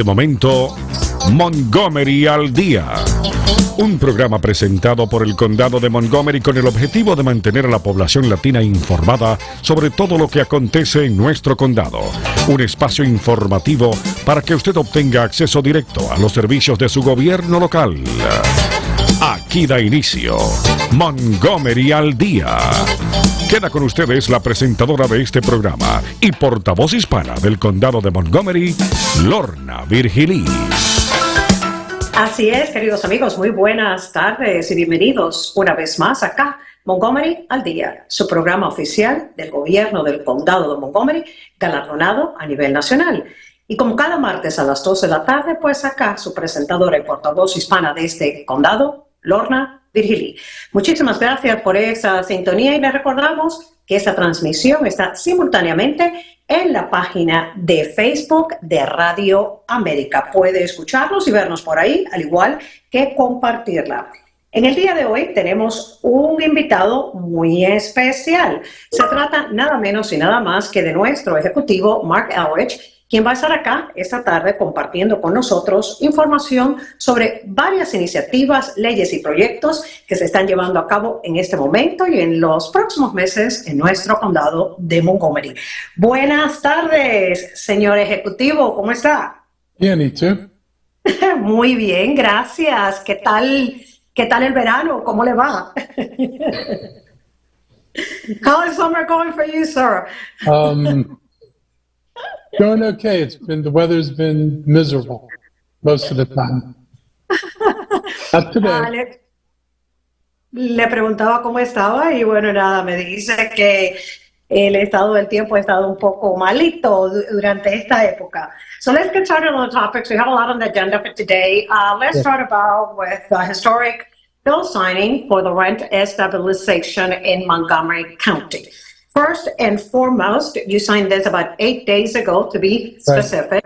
De momento, Montgomery al Día. Un programa presentado por el Condado de Montgomery con el objetivo de mantener a la población latina informada sobre todo lo que acontece en nuestro condado. Un espacio informativo para que usted obtenga acceso directo a los servicios de su gobierno local. Aquí da inicio Montgomery al Día. Queda con ustedes la presentadora de este programa y portavoz hispana del Condado de Montgomery, Lorna Virgilí. Así es, queridos amigos, muy buenas tardes y bienvenidos una vez más acá, Montgomery al Día, su programa oficial del gobierno del Condado de Montgomery, galardonado a nivel nacional. Y como cada martes a las 12 de la tarde, pues acá su presentadora y portavoz hispana de este condado, Lorna Virgilí. Muchísimas gracias por esa sintonía y les recordamos que esta transmisión está simultáneamente en la página de Facebook de Radio América. Puede escucharnos y vernos por ahí, al igual que compartirla. En el día de hoy tenemos un invitado muy especial. Se trata nada menos y nada más que de nuestro ejecutivo, Marc Elrich, quien va a estar acá esta tarde compartiendo con nosotros información sobre varias iniciativas, leyes y proyectos que se están llevando a cabo en este momento y en los próximos meses en nuestro condado de Montgomery. Buenas tardes, señor ejecutivo, ¿cómo está? Bien, ¿y tú? Muy bien, gracias. ¿Qué tal el verano? ¿Cómo le va? How is summer going for you, sir? Going okay. The weather's been miserable most of the time. Not today. Le preguntaba cómo estaba y bueno, nada, me dice que el estado del tiempo ha estado un poco malito durante esta época. So let's get started on the topics. We have a lot on the agenda for today. Let's start about with the historic bill signing for the rent estabilizacion in Montgomery County. First and foremost, you signed this about 8 days ago, to be specific.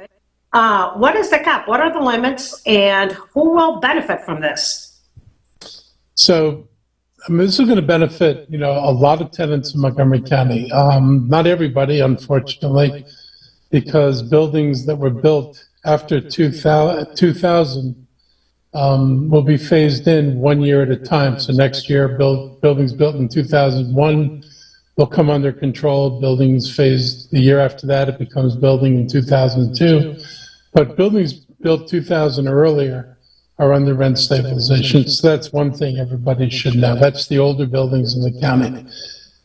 Right. What is the cap? What are the limits? And who will benefit from this? So, this is going to benefit, a lot of tenants in Montgomery County. Not everybody, unfortunately, because buildings that were built after 2000 will be phased in 1 year at a time. So next year, buildings built in 2001 will come under control. Buildings phased the year after that, it becomes building in 2002. But buildings built 2000 or earlier are under rent stabilization. So that's one thing everybody should know. That's the older buildings in the county.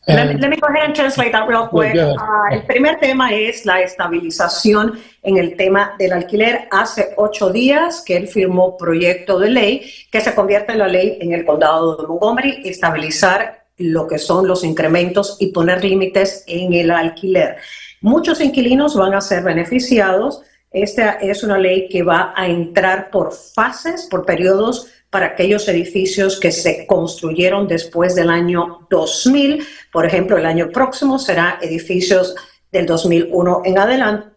Let me go ahead and translate that real quick. El primer tema es la estabilización en el tema del alquiler. Hace 8 días que él firmó proyecto de ley que se convierte en la ley en el condado de Montgomery, estabilizar lo que son los incrementos y poner límites en el alquiler. Muchos inquilinos van a ser beneficiados. Esta es una ley que va a entrar por fases, por periodos, para aquellos edificios que se construyeron después del año 2000. Por ejemplo, el año próximo será edificios del 2001 en adelante,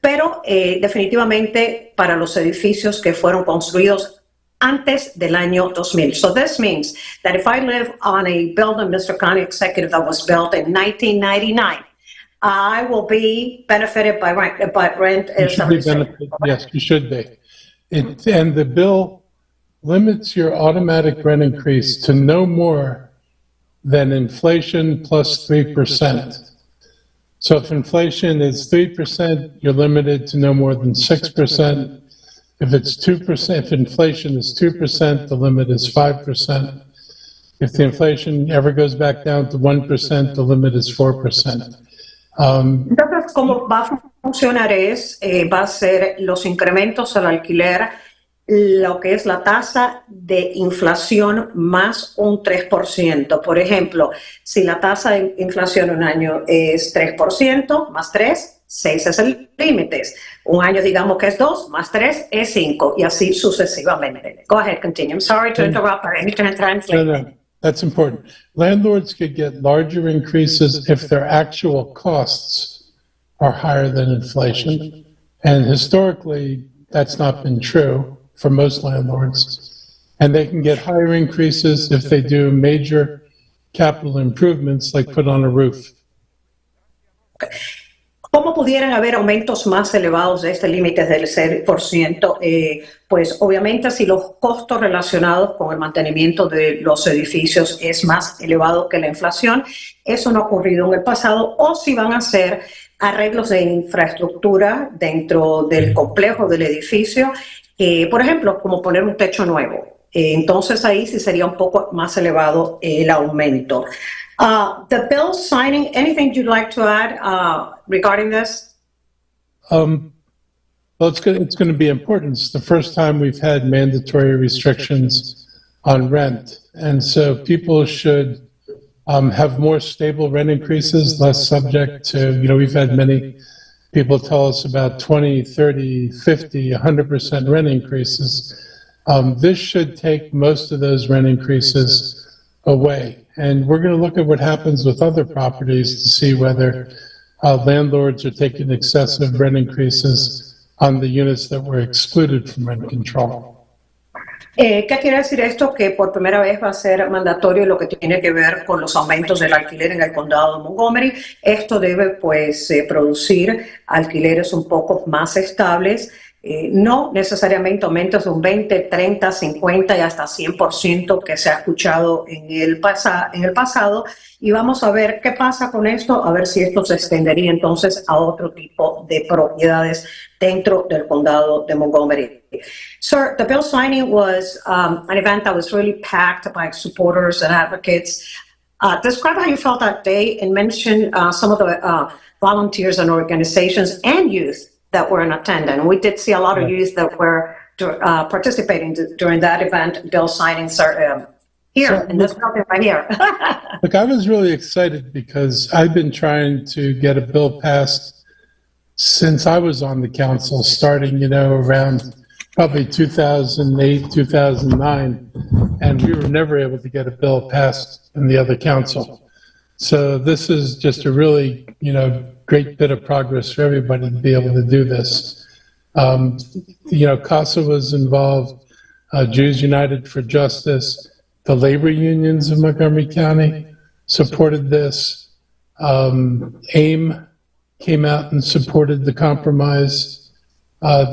pero definitivamente para los edificios que fueron construidos antes del año 2000. So this means that if I live on a building, Mr. County Executive, that was built in 1999, I will be benefited by rent. Yes, you should be. And the bill limits your automatic rent increase to no more than inflation plus 3%. So if inflation is 3%, you're limited to no more than 6%. If it's 2%, if inflation is 2%, the limit is 5%. If the inflation ever goes back down to 1%, the limit is 4%. Entonces, cómo va a funcionar va a ser los incrementos al alquiler, lo que es la tasa de inflación más un 3%. Por ejemplo, si la tasa de inflación un año es 3%, más 3, 6 es el límite. Un año digamos que es 2, más 3 es 5, y así sucesivamente. Go ahead, continue. I'm sorry to interrupt, but I need to translate. No, that's important. Landlords could get larger increases if their actual costs are higher than inflation. And historically, that's not been true for most landlords. And they can get higher increases if they do major capital improvements like put on a roof. ¿Cómo pudieran haber aumentos más elevados de este límite del 6%? Pues obviamente si los costos relacionados con el mantenimiento de los edificios es más elevado que la inflación, eso no ha ocurrido en el pasado, o si van a hacer arreglos de infraestructura dentro del complejo del edificio, por ejemplo, como poner un techo nuevo. Entonces ahí sí sería un poco más elevado el aumento. The bill signing, anything you'd like to add regarding this? Well, it's going to be important. It's the first time we've had mandatory restrictions on rent. And so people should have more stable rent increases, less subject to, we've had many people tell us about 20, 30, 50, 100% rent increases. This should take most of those rent increases away. And we're going to look at what happens with other properties to see whether landlords are taking excessive rent increases on the units that were excluded from rent control. ¿Qué quiere decir esto? Que por primera vez va a ser mandatorio lo que tiene que ver con los aumentos del alquiler en el condado de Montgomery. Esto debe, pues, producir alquileres un poco más estables. No necesariamente aumentos de un 20, 30, 50 y hasta 100% que se ha escuchado en el pasado. Y vamos a ver qué pasa con esto, a ver si esto se extendería entonces a otro tipo de propiedades dentro del condado de Montgomery. Sir, the bill signing was an event that was really packed by supporters and advocates. Describe how you felt that day and mention some of the volunteers and organizations and youth that were in attendance. We did see a lot of youth that were participating during that event, bill signing here in this building right here. Look, I was really excited because I've been trying to get a bill passed since I was on the council, starting, around probably 2008, 2009, and we were never able to get a bill passed in the other council. So this is just a really, great bit of progress for everybody to be able to do this. CASA was involved, Jews United for Justice, the labor unions of Montgomery County supported this. AIM came out and supported the compromise.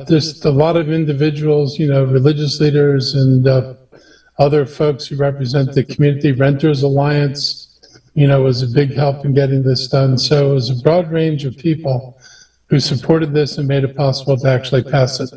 There's a lot of individuals, religious leaders and other folks who represent the Community Renters Alliance, was a big help in getting this done. So it was a broad range of people who supported this and made it possible to actually pass it.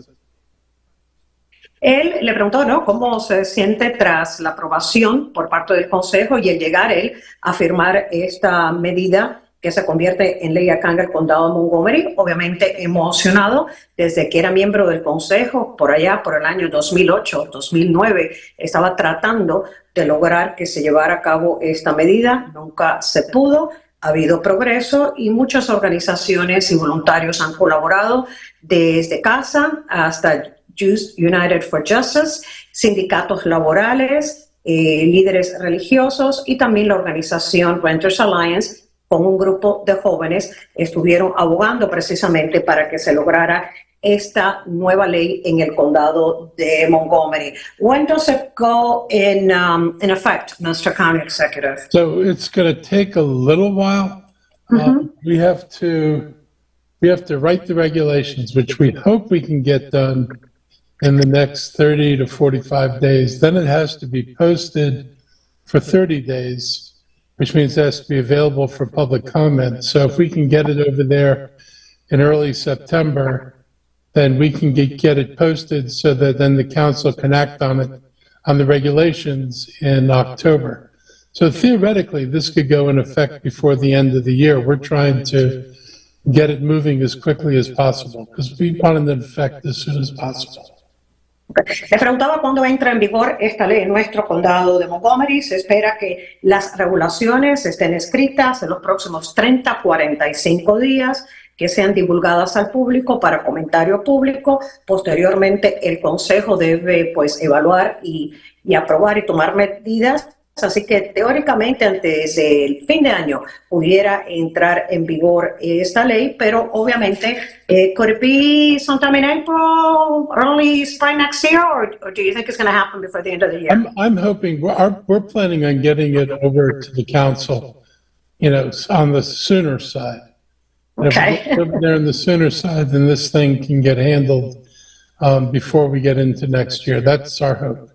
Él le preguntó, ¿no?, cómo se siente tras la aprobación por parte del Consejo y el llegar él a firmar esta medida que se convierte en ley acá en el condado de Montgomery. Obviamente emocionado desde que era miembro del Consejo, por allá por el año 2008, 2009, estaba tratando de lograr que se llevara a cabo esta medida. Nunca se pudo. Ha habido progreso y muchas organizaciones y voluntarios han colaborado, desde CASA hasta Jews United for Justice, sindicatos laborales, líderes religiosos y también la organización Renters Alliance, con un grupo de jóvenes, estuvieron abogando precisamente para que se lograra esta nueva ley en el condado de Montgomery. When does it go in effect, Mr. County Executive? So it's going to take a little while. We have to write the regulations, which we hope we can get done in the next 30 to 45 days. Then it has to be posted for 30 days, which means it has to be available for public comment. So if we can get it over there in early September, then we can get it posted so that then the council can act on it, on the regulations in October. So theoretically, this could go in effect before the end of the year. We're trying to get it moving as quickly as possible because we want it in effect as soon as possible. Le preguntaba cuándo entra en vigor esta ley en nuestro condado de Montgomery. Se espera que las regulaciones estén escritas en los próximos 30, 45 días, que sean divulgadas al público para comentario público. Posteriormente, el Consejo debe, pues, evaluar y aprobar y tomar medidas. Así que teóricamente antes del fin de año pudiera entrar en vigor esta ley, pero obviamente could it be sometime in April, early spring next year, or do you think it's going to happen before the end of the year? I'm hoping we're planning on getting it over to the council, on the sooner side. Okay. If we go over there on the sooner side, then this thing can get handled before we get into next year. That's our hope.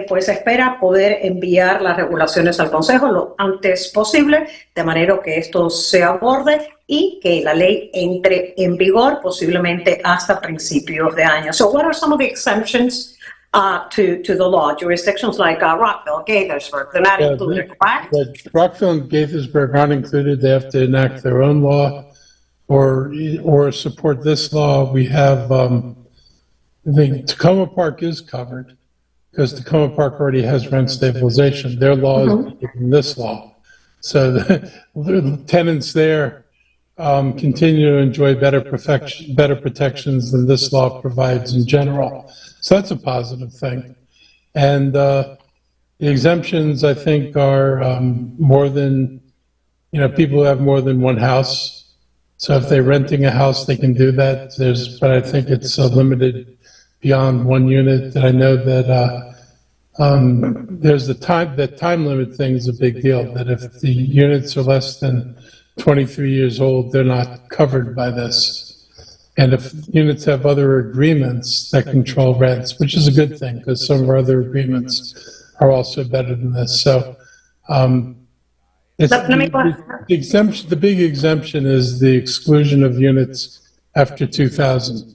Pues espera poder enviar las regulaciones al Consejo lo antes posible, de manera que esto se aborde y que la ley entre en vigor posiblemente hasta principios de año. So what are some of the exemptions to the law? Jurisdictions like Rockville, Gaithersburg, they're not included, correct? Rockville and Gaithersburg aren't included. They have to enact their own law or support this law. We have, the Tacoma Park is covered, because Tacoma Park already has rent stabilization. Their law is in this law. So the tenants there continue to enjoy better protections than this law provides in general. So that's a positive thing. And the exemptions, I think, are more than, people who have more than one house. So if they're renting a house, they can do that. But I think it's limited beyond one unit. And I know that there's the time limit thing is a big deal, that if the units are less than 23 years old, they're not covered by this. And if units have other agreements that control rents, which is a good thing, because some of our other agreements are also better than this. So the big exemption is the exclusion of units after 2000.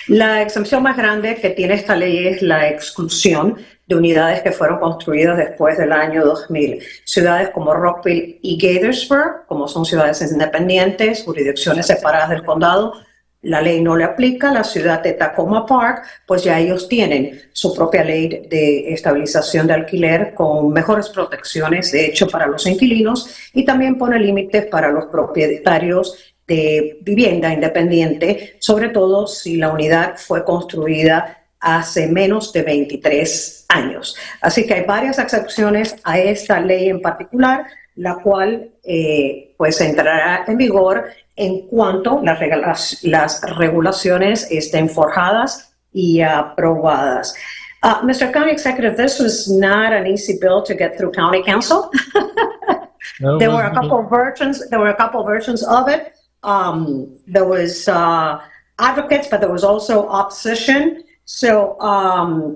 La excepción más grande que tiene esta ley es la exclusión de unidades que fueron construidas después del año 2000. Ciudades como Rockville y Gaithersburg, como son ciudades independientes, jurisdicciones separadas del condado, la ley no le aplica. La ciudad de Tacoma Park, pues ya ellos tienen su propia ley de estabilización de alquiler con mejores protecciones, de hecho, para los inquilinos, y también pone límites para los propietarios de vivienda independiente, sobre todo si la unidad fue construida hace menos de 23 años. Así que hay varias excepciones a esta ley en particular, la cual pues entrará en vigor en cuanto las regulaciones estén forjadas y aprobadas. Mr. County Executive, this was not an easy bill to get through County Council. No, There were a couple of versions of it. There was advocates, but there was also opposition. So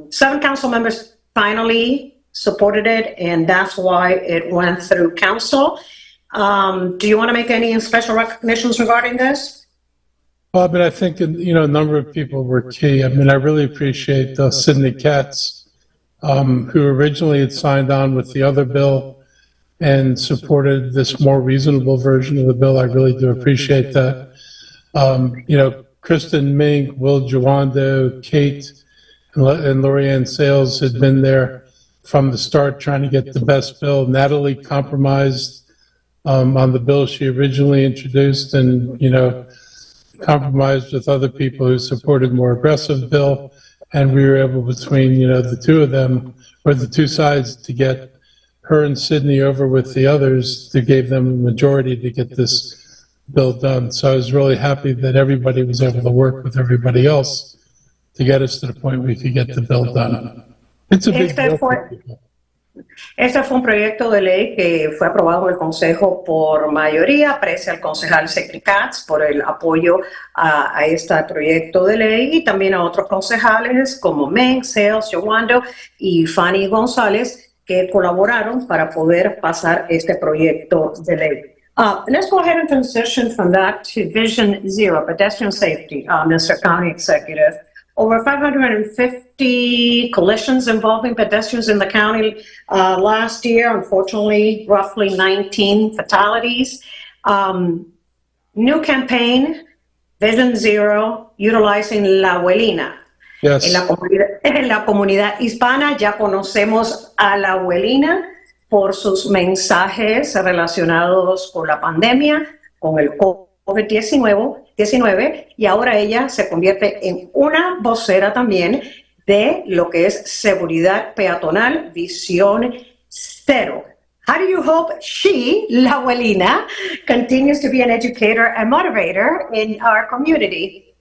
7 council members finally supported it, and that's why it went through council. Do you want to make any special recognitions regarding this? Well, I think, a number of people were key. I really appreciate Sidney Katz, who originally had signed on with the other bill and supported this more reasonable version of the bill. I really do appreciate that. Kristen Mink, Will Jawando, Kate, and Lorianne Sales had been there from the start trying to get the best bill. Natalie compromised on the bill she originally introduced and, compromised with other people who supported more aggressive bill. And we were able, between, the two of them, or the two sides, to get her and Sydney over with the others, to give them a majority to get this bill done. So I was really happy that everybody was able to work with everybody else to get us to the point we could get the bill done. It's a big deal for people. Este fue un proyecto de ley que fue aprobado en el Consejo por mayoría. Aprecia al concejal Sidney Katz por el apoyo a este proyecto de ley y también a otros concejales como Meng, Sales, Jawando y Fanny González, que colaboraron para poder pasar este proyecto de ley. Let's go ahead and transition from that to Vision Zero, pedestrian safety, Mr. County Executive. Over 550 collisions involving pedestrians in the county last year, unfortunately, roughly 19 fatalities. New campaign, Vision Zero, utilizing la abuelina. Yes. En la comunidad hispana ya conocemos a la abuelina por sus mensajes relacionados con la pandemia, con el COVID-19, y ahora ella se convierte en una vocera también de lo que es seguridad peatonal, visión cero. How do you hope she, la abuelina, continues to be an educator and motivator in our community?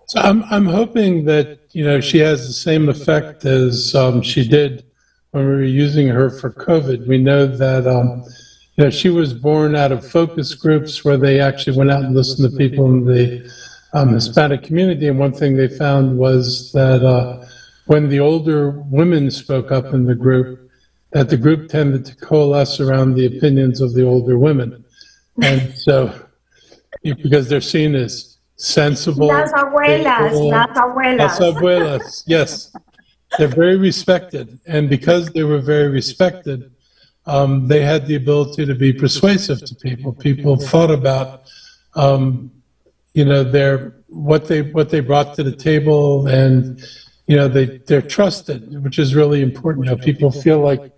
So I'm hoping that, she has the same effect as she did when we were using her for COVID. We know that, she was born out of focus groups where they actually went out and listened to people in the Hispanic community. And one thing they found was that when the older women spoke up in the group, that the group tended to coalesce around the opinions of the older women. And so, because they're seen as sensible. Las abuelas, las abuelas. Las abuelas, yes. They're very respected. And because they were very respected, they had the ability to be persuasive to people. People thought about, what they brought to the table, and they're trusted, which is really important. People feel like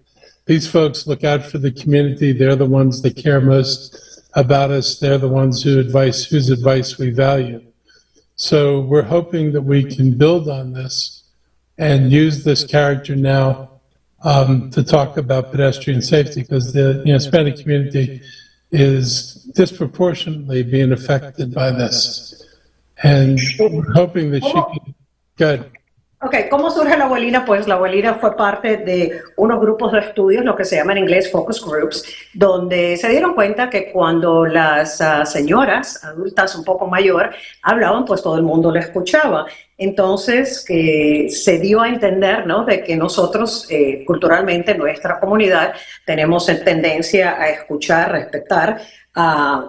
these folks look out for the community. They're the ones that care most about us. They're the ones whose advice we value. So we're hoping that we can build on this and use this character now to talk about pedestrian safety, because the Hispanic community is disproportionately being affected by this. And we're hoping that she can... Good. Ok, ¿cómo surge la abuelina? Pues la abuelina fue parte de unos grupos de estudios, lo que se llama en inglés focus groups, donde se dieron cuenta que cuando las señoras adultas un poco mayor hablaban, pues todo el mundo le escuchaba. Entonces, se dio a entender, ¿no?, de que nosotros, culturalmente, nuestra comunidad, tenemos tendencia a escuchar, respetar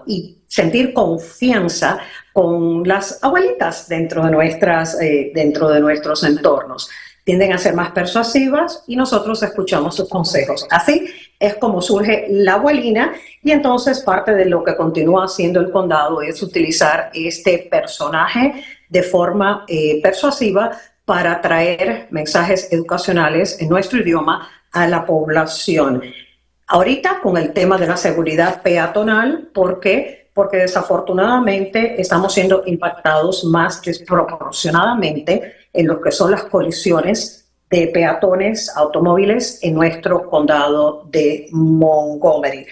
y sentir confianza con las abuelitas dentro de nuestros entornos. Tienden a ser más persuasivas y nosotros escuchamos sus consejos. Así es como surge la abuelina, y entonces parte de lo que continúa haciendo el condado es utilizar este personaje de forma persuasiva para traer mensajes educacionales en nuestro idioma a la población. Ahorita con el tema de la seguridad peatonal, ¿por qué? Porque desafortunadamente estamos siendo impactados más desproporcionadamente en lo que son las colisiones de peatones, automóviles en nuestro condado de Montgomery.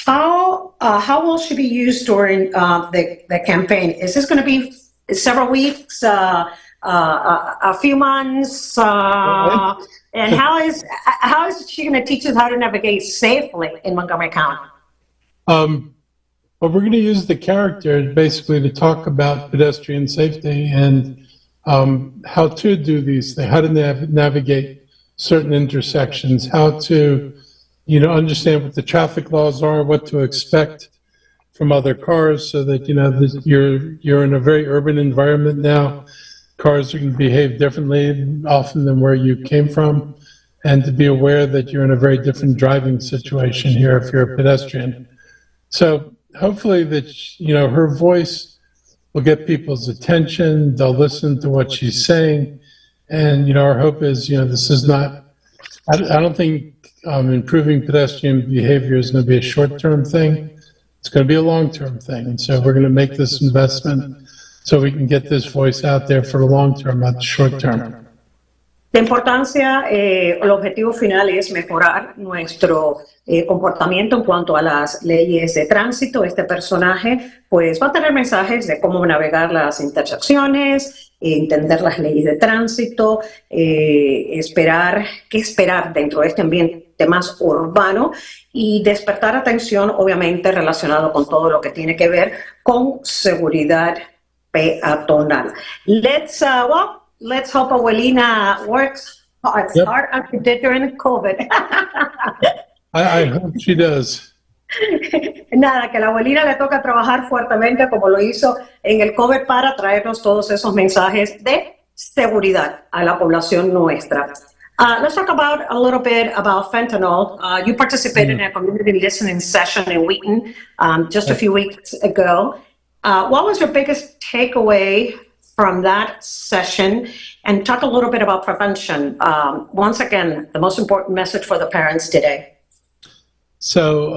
How will she be used during the campaign? Is this going to be several weeks, a few months? And how is she going to teach us how to navigate safely in Montgomery County? Well, we're going to use the character basically to talk about pedestrian safety and how to do these things, how to navigate certain intersections, how to, understand what the traffic laws are, what to expect from other cars, so that, that you're in a very urban environment now. Cars are going to behave differently often than where you came from, and to be aware that you're in a very different driving situation here if you're a pedestrian. So hopefully that, her voice will get people's attention. They'll listen to what she's saying. And, our hope is, this is not, I don't think improving pedestrian behavior is going to be a short-term thing. It's going to be a long-term thing. And so we're going to make this investment so we can get this voice out there for the long term, not the short term. La importancia, el objetivo final es mejorar nuestro comportamiento en cuanto a las leyes de tránsito. Este personaje pues va a tener mensajes de cómo navegar las intersecciones, entender las leyes de tránsito, qué esperar dentro de este ambiente más urbano y despertar atención, obviamente, relacionado con todo lo que tiene que ver con seguridad peatonal. Let's hope Abuelina works hard as she did during COVID. I hope she does. Nada, que a la abuelina le toca trabajar fuertemente como lo hizo en el COVID para traernos todos esos mensajes de seguridad a la población nuestra. Let's talk about a little bit about fentanyl. You participated in a community listening session in Wheaton just a few weeks ago. What was your biggest takeaway from that session? And talk a little bit about prevention. Once again, the most important message for the parents today. So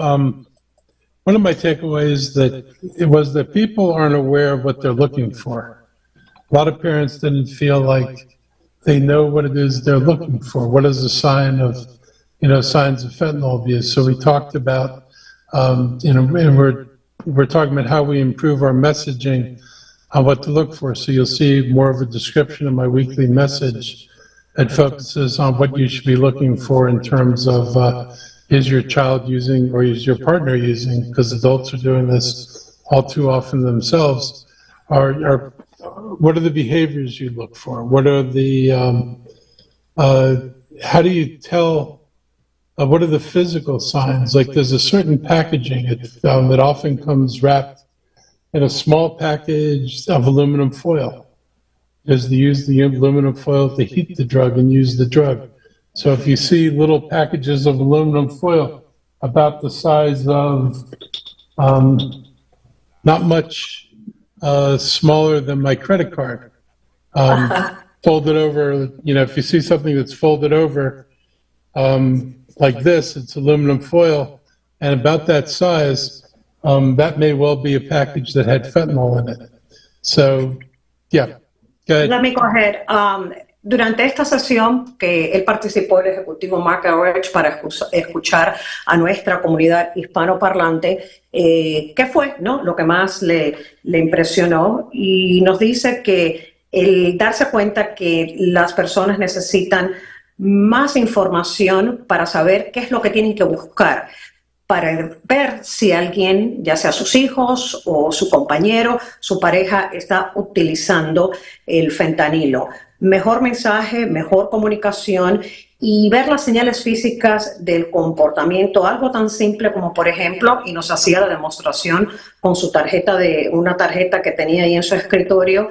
one of my takeaways was that people aren't aware of what they're looking for. A lot of parents didn't feel like they know what it is they're looking for. What is a sign of, signs of fentanyl abuse? So we talked about, and we're talking about how we improve our messaging on what to look for. So you'll see more of a description of my weekly message that focuses on what you should be looking for in terms of, is your child using or is your partner using, because adults are doing this all too often themselves, are what are the behaviors you look for? What are the, how do you tell, what are the physical signs? Like there's a certain packaging that often comes wrapped in a small package of aluminum foil. Because they use the aluminum foil to heat the drug and use the drug. So if you see little packages of aluminum foil about the size of, not much smaller than my credit card, folded over, you know, if you see something that's folded over like this, it's aluminum foil, and about that size, that may well be a package that had fentanyl in it. So, yeah. Let me go ahead. Durante esta sesión que él participó, el ejecutivo Marc para escuchar a nuestra comunidad hispanoparlante, ¿qué fue, no, lo que más le impresionó? Y nos dice que el darse cuenta que las personas necesitan más información para saber qué es lo que tienen que buscar, para ver si alguien, ya sea sus hijos o su compañero, su pareja, está utilizando el fentanilo. Mejor mensaje, mejor comunicación y ver las señales físicas del comportamiento, algo tan simple como, por ejemplo, y nos hacía la demostración con su tarjeta, una tarjeta que tenía ahí en su escritorio,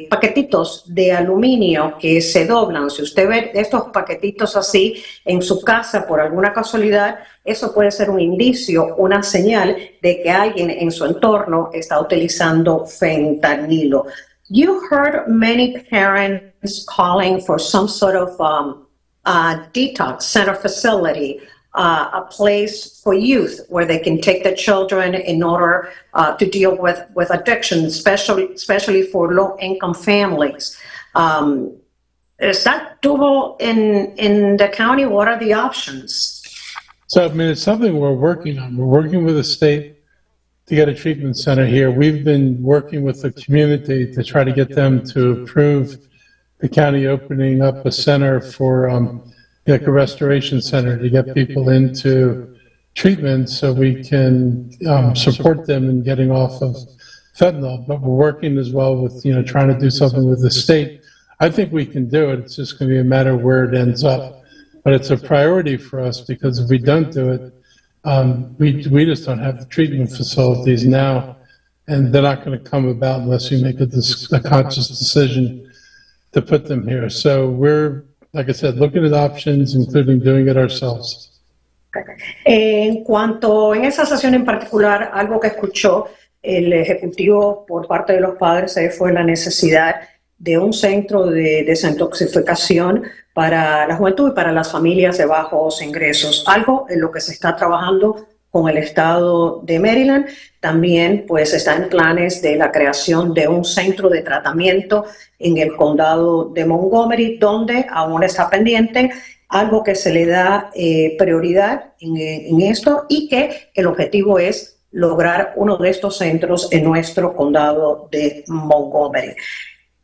paquetitos de aluminio que se doblan. Si usted ve estos paquetitos así en su casa por alguna casualidad, eso puede ser un indicio, una señal de que alguien en su entorno está utilizando fentanilo. You heard many parents calling for some sort of detox center facility, a place for youth where they can take their children in order to deal with addiction, especially for low-income families. Is that doable in the county? What are the options? So, I mean, it's something we're working on. We're working with the state to get a treatment center here. We've been working with the community to try to get them to approve the county opening up a center for like a restoration center to get people into treatment so we can support them in getting off of fentanyl. But we're working as well with, you know, trying to do something with the state. I think we can do it. It's just going to be a matter of where it ends up. But it's a priority for us because if we don't do it, we just don't have the treatment facilities now, and they're not going to come about unless we make a conscious decision to put them here. So we're, like I said, looking at options, including doing it ourselves. En cuanto en esa sesión en particular, algo que escuchó el ejecutivo por parte de los padres fue la necesidad de un centro de desintoxicación para la juventud y para las familias de bajos ingresos, algo en lo que se está trabajando con el estado de Maryland. También pues está en planes de la creación de un centro de tratamiento en el condado de Montgomery, donde aún está pendiente, algo que se le da prioridad en esto y que el objetivo es lograr uno de estos centros en nuestro condado de Montgomery.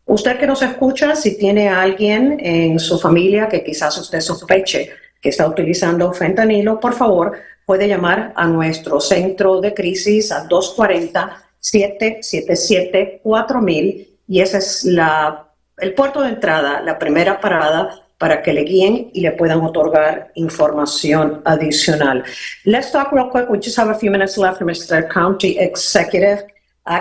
Usted que nos escucha, si tiene a alguien en su familia que quizás usted sospeche que está utilizando fentanilo, por favor, puede llamar a nuestro centro de crisis al 240-777-4000 y ese es el puerto de entrada, la primera parada para que le guíen y le puedan otorgar información adicional. Let's talk real quick. We just have a few minutes left, Mr. County Executive.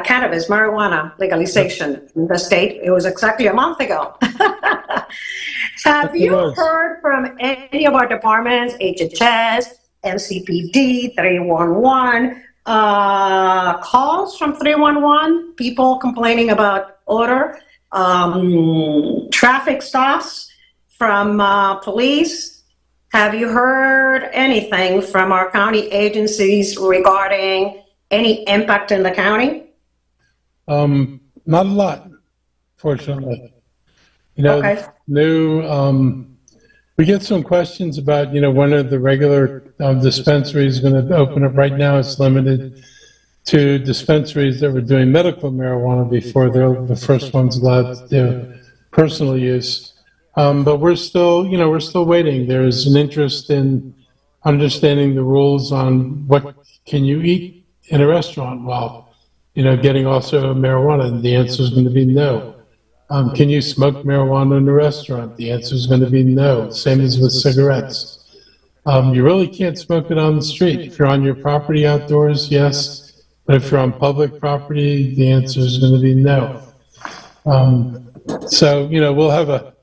Cannabis, marijuana legalization in the state. It was exactly a month ago. Have you heard from any of our departments, HHS, NCPD, 311, calls from 311, people complaining about odor, traffic stops from police? Have you heard anything from our county agencies regarding any impact in the county? Not a lot, fortunately. You know, okay. We get some questions about, you know, when are the regular dispensaries going to open up? Right now, it's limited to dispensaries that were doing medical marijuana before they're the first ones allowed to do personal use. But we're still waiting. There's an interest in understanding the rules on what can you eat in a restaurant while, getting also marijuana. And the answer is going to be no. Can you smoke marijuana in a restaurant? The answer is going to be no. Same as with cigarettes. You really can't smoke it on the street. If you're on your property outdoors, yes. But if you're on public property, the answer is going to be no. So, we'll have a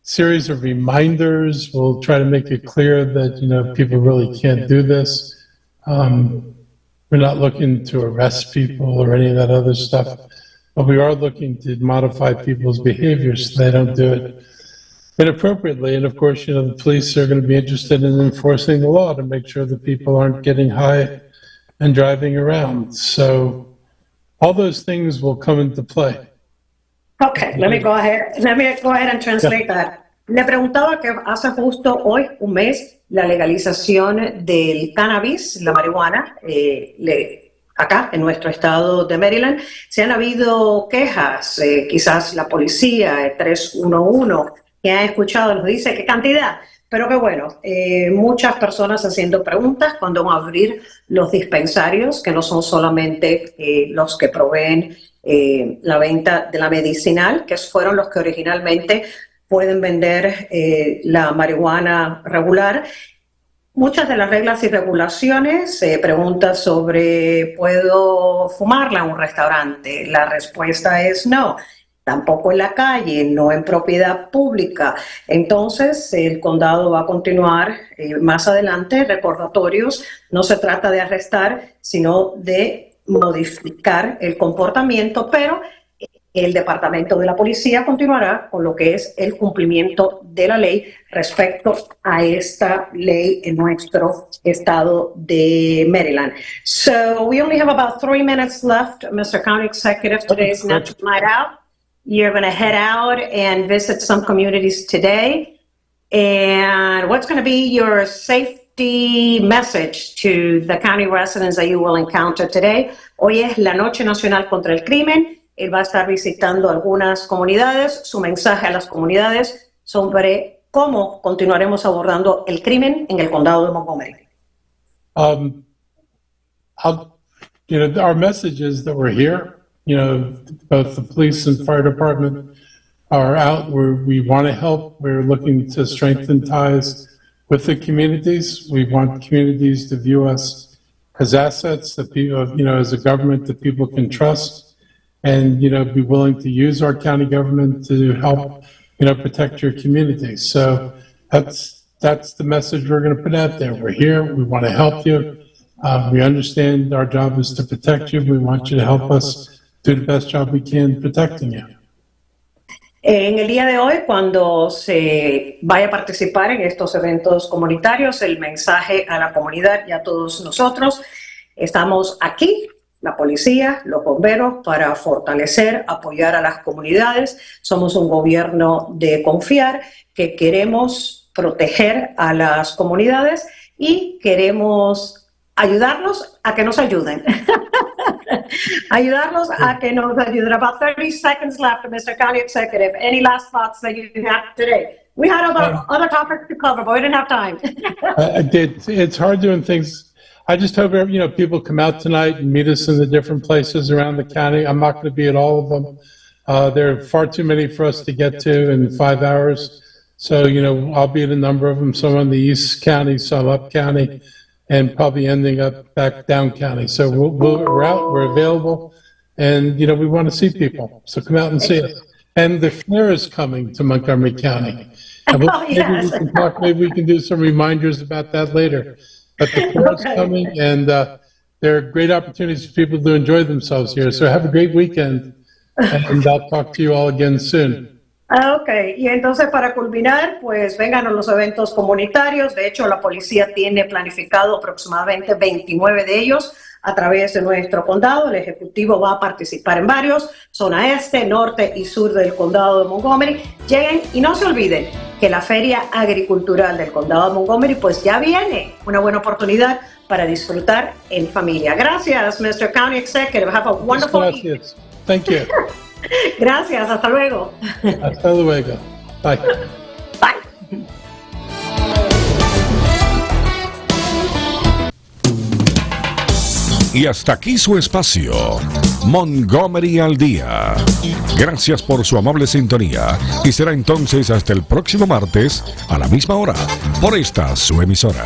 series of reminders. We'll try to make it clear that, people really can't do this. We're not looking to arrest people or any of that other stuff, but we are looking to modify people's behaviors so they don't do it inappropriately. And of course, the police are going to be interested in enforcing the law to make sure that people aren't getting high and driving around. So all those things will come into play. Okay, let me go ahead and translate that. Le preguntaba que hace justo hoy un mes la legalización del cannabis, la marihuana, acá en nuestro estado de Maryland. Se han habido quejas, quizás la policía, 311, que ha escuchado, nos dice qué cantidad, pero que bueno, muchas personas haciendo preguntas cuando van a abrir los dispensarios, que no son solamente los que proveen la venta de la medicinal, que fueron los que originalmente pueden vender la marihuana regular. Muchas de las reglas y regulaciones preguntas sobre ¿puedo fumarla en un restaurante? La respuesta es no. Tampoco en la calle, no en propiedad pública. Entonces, el condado va a continuar más adelante recordatorios. No se trata de arrestar, sino de modificar el comportamiento, pero el Departamento de la Policía continuará con lo que es el cumplimiento de la ley respecto a esta ley en nuestro estado de Maryland. So we only have about 3 minutes left, Mr. County Executive. Today is Natural Night Out. You're going to head out and visit some communities today. And what's going to be your safety message to the county residents that you will encounter today? Hoy es la Noche Nacional contra el Crimen. Él va a estar visitando algunas comunidades. Su mensaje a las comunidades sobre cómo continuaremos abordando el crimen en el condado de Montgomery. Our message is that we're here. Both the police and fire department are out. We want to help. We're looking to strengthen ties with the communities. We want communities to view us as assets that people, as a government that people can trust, and be willing to use our county government to help, protect your community. So that's the message we're going to put out there. We're here. We want to help you. We understand our job is to protect you. We want you to help us do the best job we can protecting you. En el día de hoy, cuando se vaya a participar en estos eventos comunitarios, el mensaje a la comunidad y a todos nosotros, estamos aquí, la policía, los bomberos, para fortalecer, apoyar a las comunidades. Somos un gobierno de confiar, que queremos proteger a las comunidades y queremos ayudarlos a que nos ayuden. Ayudarnos a que nos ayuden. About 30 seconds left, Mr. County Executive. Any last thoughts that you have today? We had other topics to cover, but we didn't have time. It's hard doing things. I just hope people come out tonight and meet us in the different places around the county. I'm not going to be at all of them. There are far too many for us to get to in 5 hours. So, I'll be at a number of them, some on the East County, some up county, and probably ending up back down county. So we're out, we're available, and we want to see people. So come out and see us. And the fair is coming to Montgomery County. And maybe we can do some reminders about that later. But the fair is coming, and there are great opportunities for people to enjoy themselves here. So have a great weekend, and I'll talk to you all again soon. Ok, y entonces para culminar, pues vengan a los eventos comunitarios. De hecho, la policía tiene planificado aproximadamente 29 de ellos a través de nuestro condado. El Ejecutivo va a participar en varios, zona este, norte y sur del condado de Montgomery. Lleguen y no se olviden que la Feria Agricultural del condado de Montgomery pues ya viene, una buena oportunidad para disfrutar en familia. Gracias, Mr. County Executive. Have a wonderful evening. Thank you. Gracias, hasta luego. Hasta luego. Bye. Bye. Y hasta aquí su espacio, Montgomery al Día. Gracias por su amable sintonía y será entonces hasta el próximo martes a la misma hora por esta su emisora.